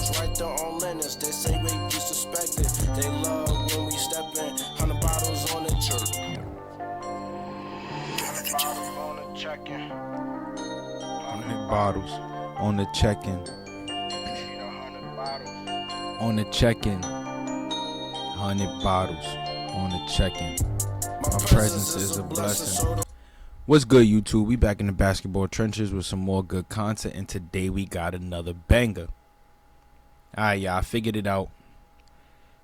bottles right there on Linus. They say we disrespected. They love when we step in. 100 bottles on the church. 100 bottles on the check-in. 100 bottles on the check-in. 100 bottles. On the check-in. 100 bottles on the check-in. My presence is a blessing. What's good, YouTube? We back in the basketball trenches with some more good content, and today we got another banger. Alright, y'all, I figured it out.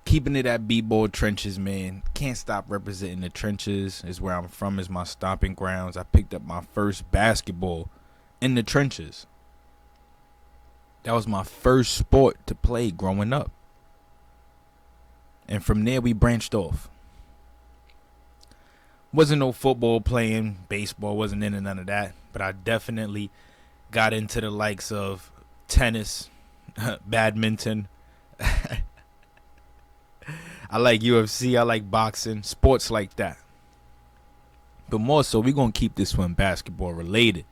Keeping it at B-ball trenches, man. Can't stop representing the trenches. Is where I'm from, is my stomping grounds. I picked up my first basketball in the trenches. That was my first sport to play growing up. And from there, we branched off. Wasn't no football playing, baseball wasn't into none of that. But I definitely got into the likes of tennis, badminton. I like UFC, I like boxing, sports like that. But more so, we're going to keep this one basketball related.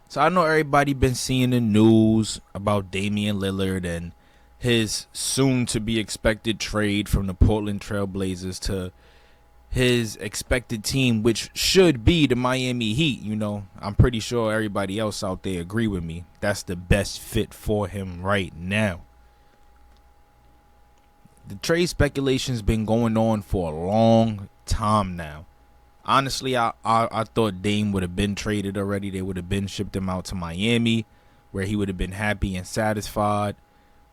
So I know everybody been seeing the news about Damian Lillard and his soon-to-be expected trade from the Portland Trail Blazers to his expected team, which should be the Miami Heat. You know, I'm pretty sure everybody else out there agree with me. That's the best fit for him right now. The trade speculation's been going on for a long time now. Honestly, I thought Dame would have been traded already. They would have been shipped him out to Miami, where he would have been happy and satisfied.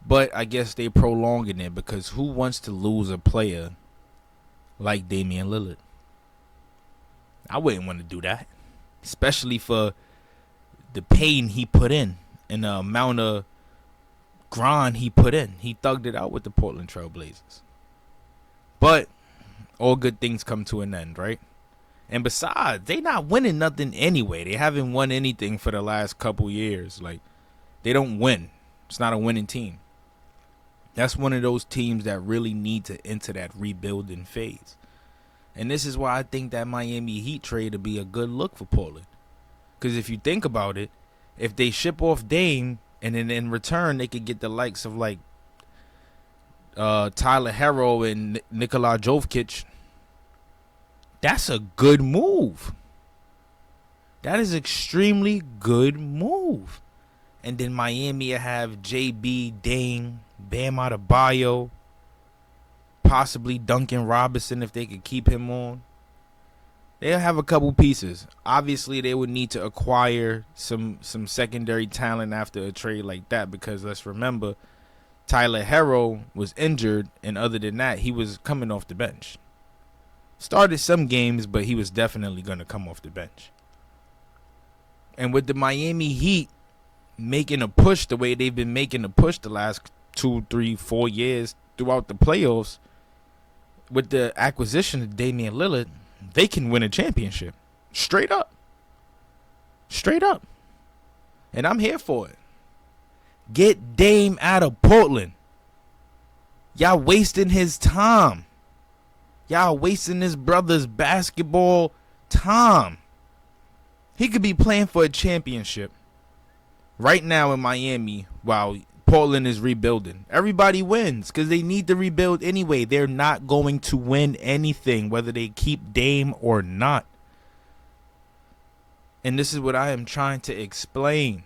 But I guess they prolonging it, because who wants to lose a player like Damian Lillard? I wouldn't want to do that, especially for the pain he put in and the amount of grind he put in. He thugged it out with the Portland Trail Blazers. But all good things come to an end, right? And besides, they not winning nothing anyway. They haven't won anything for the last couple years. Like, they don't win. It's not a winning team. That's one of those teams that really need to enter that rebuilding phase. And this is why I think that Miami Heat trade would be a good look for Portland. Because if you think about it, if they ship off Dame, and then in return they could get the likes of like Tyler Herro and Nikola Jokic, that's a good move. That is extremely good move. And then Miami will have JB, Dame, Bam Adebayo, possibly Duncan Robinson if they could keep him on. They'll have a couple pieces. Obviously, they would need to acquire some secondary talent after a trade like that, because let's remember, Tyler Herro was injured, and other than that, he was coming off the bench. Started some games, but he was definitely going to come off the bench. And with the Miami Heat making a push the way they've been making a push the last 2, 3, 4 years throughout the playoffs, with the acquisition of Damian Lillard, they can win a championship. Straight up. Straight up. And I'm here for it. Get Dame out of Portland. Y'all wasting his time. Y'all wasting his brother's basketball time. He could be playing for a championship right now in Miami while Portland is rebuilding. Everybody wins because they need to rebuild anyway. They're not going to win anything whether they keep Dame or not. And this is what I am trying to explain.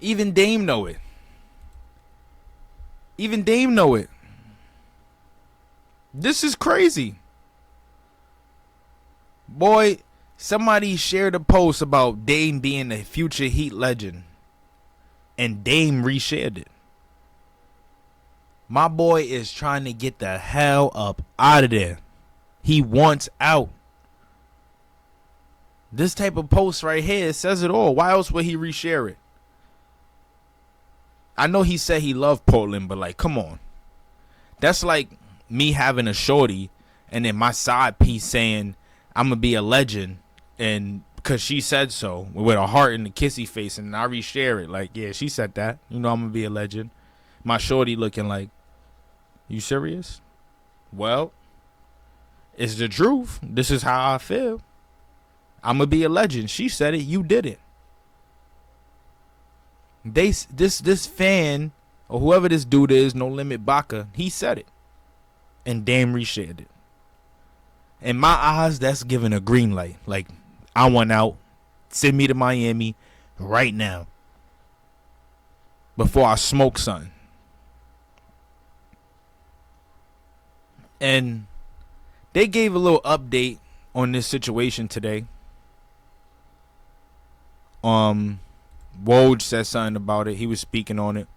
Even Dame know it. Even Dame know it. This is crazy. Boy, somebody shared a post about Dame being a future Heat legend, and Dame reshared it. My boy is trying to get the hell up out of there. He wants out. This type of post right here says it all. Why else would he reshare it? I know he said he loved Portland, but like, come on. That's like me having a shorty and then my side piece saying I'm going to be a legend, and because she said so, with a heart and a kissy face, and I reshare it like, yeah, she said that. You know I'm going to be a legend. My shorty looking like, you serious? Well, it's the truth. This is how I feel. I'm going to be a legend. She said it. You did it. This fan or whoever this dude is, No Limit Baca, he said it, and Dame reshared it. In my eyes, that's giving a green light. Like, I want out. Send me to Miami right now before I smoke something. And they gave a little update on this situation today. Woj said something about it. He was speaking on it.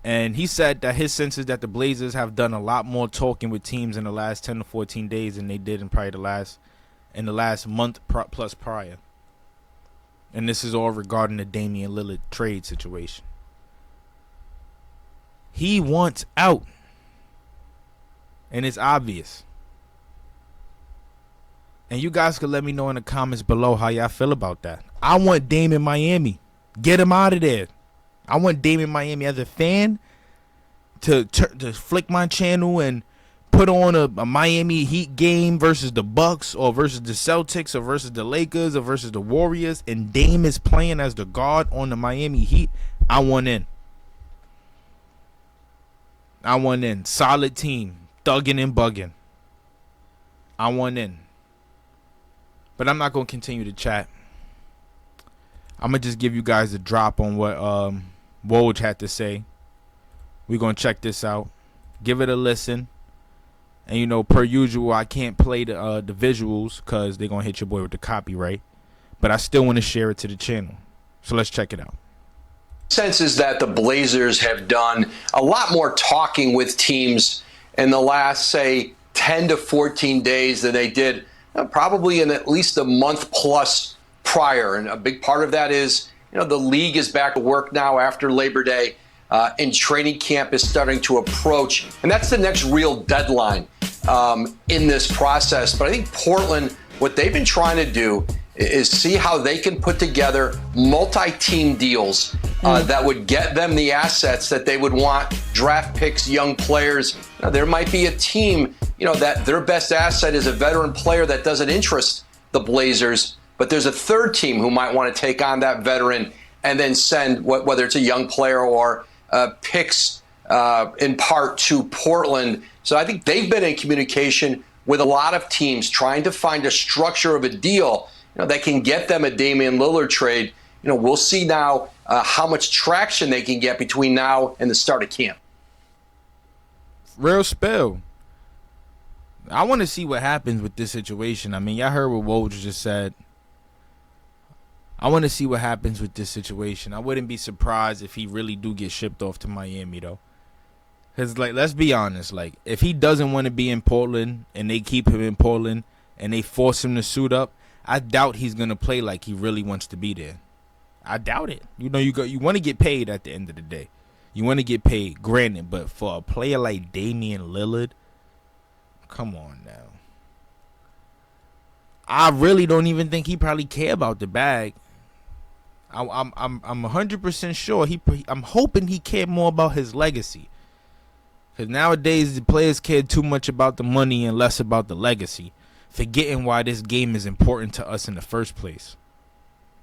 And he said that his sense is that the Blazers have done a lot more talking with teams in the last 10 to 14 days than they did in probably the last month plus prior. And this is all regarding the Damian Lillard trade situation. He wants out. And it's obvious. And you guys could let me know in the comments below how y'all feel about that. I want Dame in Miami. Get him out of there. I want Dame in Miami as a fan to flick my channel and put on a Miami Heat game versus the Bucks or versus the Celtics or versus the Lakers or versus the Warriors, and Dame is playing as the guard on the Miami Heat. I want in. I want in. Solid team. Thugging and bugging. I want in. But I'm not going to continue to chat. I'm going to just give you guys a drop on what Woj had to say. We're going to check this out. Give it a listen. And, you know, per usual, I can't play the visuals because they're going to hit your boy with the copyright. But I still want to share it to the channel. So let's check it out. Sense is that the Blazers have done a lot more talking with teams in the last, say, 10 to 14 days than they did probably in at least a month plus prior. And a big part of that is, you know, the league is back to work now after Labor Day, and training camp is starting to approach. And that's the next real deadline in this process. But I think Portland, what they've been trying to do is see how they can put together multi-team deals that would get them the assets that they would want, draft picks, young players. Now, there might be a team, you know, that their best asset is a veteran player that doesn't interest the Blazers, but there's a third team who might want to take on that veteran and then send, whether it's a young player or picks in part to Portland. So I think they've been in communication with a lot of teams trying to find a structure of a deal, you know, that can get them a Damian Lillard trade. You know, we'll see now how much traction they can get between now and the start of camp. Real spill. I want to see what happens with this situation. I mean, y'all heard what Woj just said. I want to see what happens with this situation. I wouldn't be surprised if he really do get shipped off to Miami, though. Because, like, let's be honest. Like, if he doesn't want to be in Portland and they keep him in Portland and they force him to suit up, I doubt he's going to play like he really wants to be there. I doubt it. You know, you want to get paid at the end of the day. You want to get paid, granted. But for a player like Damian Lillard, come on now. I really don't even think he probably care about the bag. I'm 100% sure I'm hoping he cared more about his legacy. Because nowadays the players care too much about the money and less about the legacy, forgetting why this game is important to us in the first place.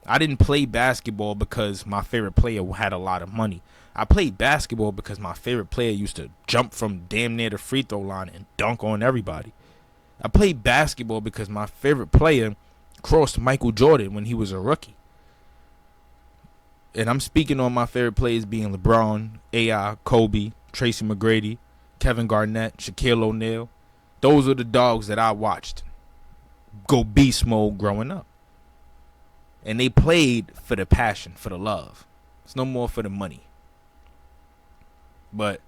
I didn't play basketball because my favorite player had a lot of money. I played basketball because my favorite player used to jump from damn near the free throw line and dunk on everybody. I played basketball because my favorite player crossed Michael Jordan when he was a rookie. And I'm speaking on my favorite players being LeBron, AI, Kobe, Tracy McGrady, Kevin Garnett, Shaquille O'Neal. Those are the dogs that I watched go beast mode growing up. And they played for the passion, for the love. It's no more for the money. But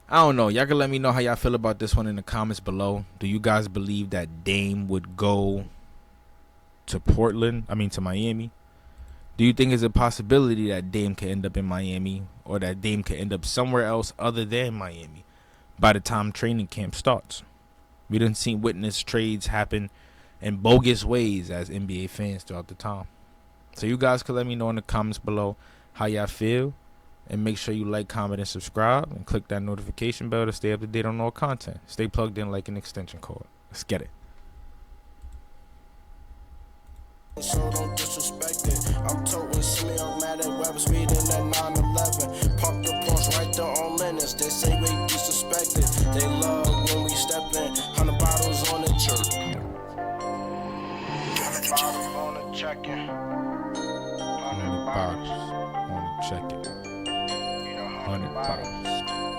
I don't know. Y'all can let me know how y'all feel about this one in the comments below. Do you guys believe that Dame would go to to Miami? Do you think it's a possibility that Dame could end up in Miami or that Dame could end up somewhere else other than Miami by the time training camp starts? We didn't see witness trades happen in bogus ways as NBA fans throughout the time. So you guys can let me know in the comments below how y'all feel. And make sure you like, comment, and subscribe. And click that notification bell to stay up to date on all content. Stay plugged in like an extension cord. Let's get it. So don't disrespect disrespected. I'm toting semi-automatic weapons, speeding at 911. Park the Porsche right there on Linus. They say we disrespected. They love when we step in. 100 bottles on the church. 100 bottles on the check-in. 100 bottles on the check-in. 100 bottles.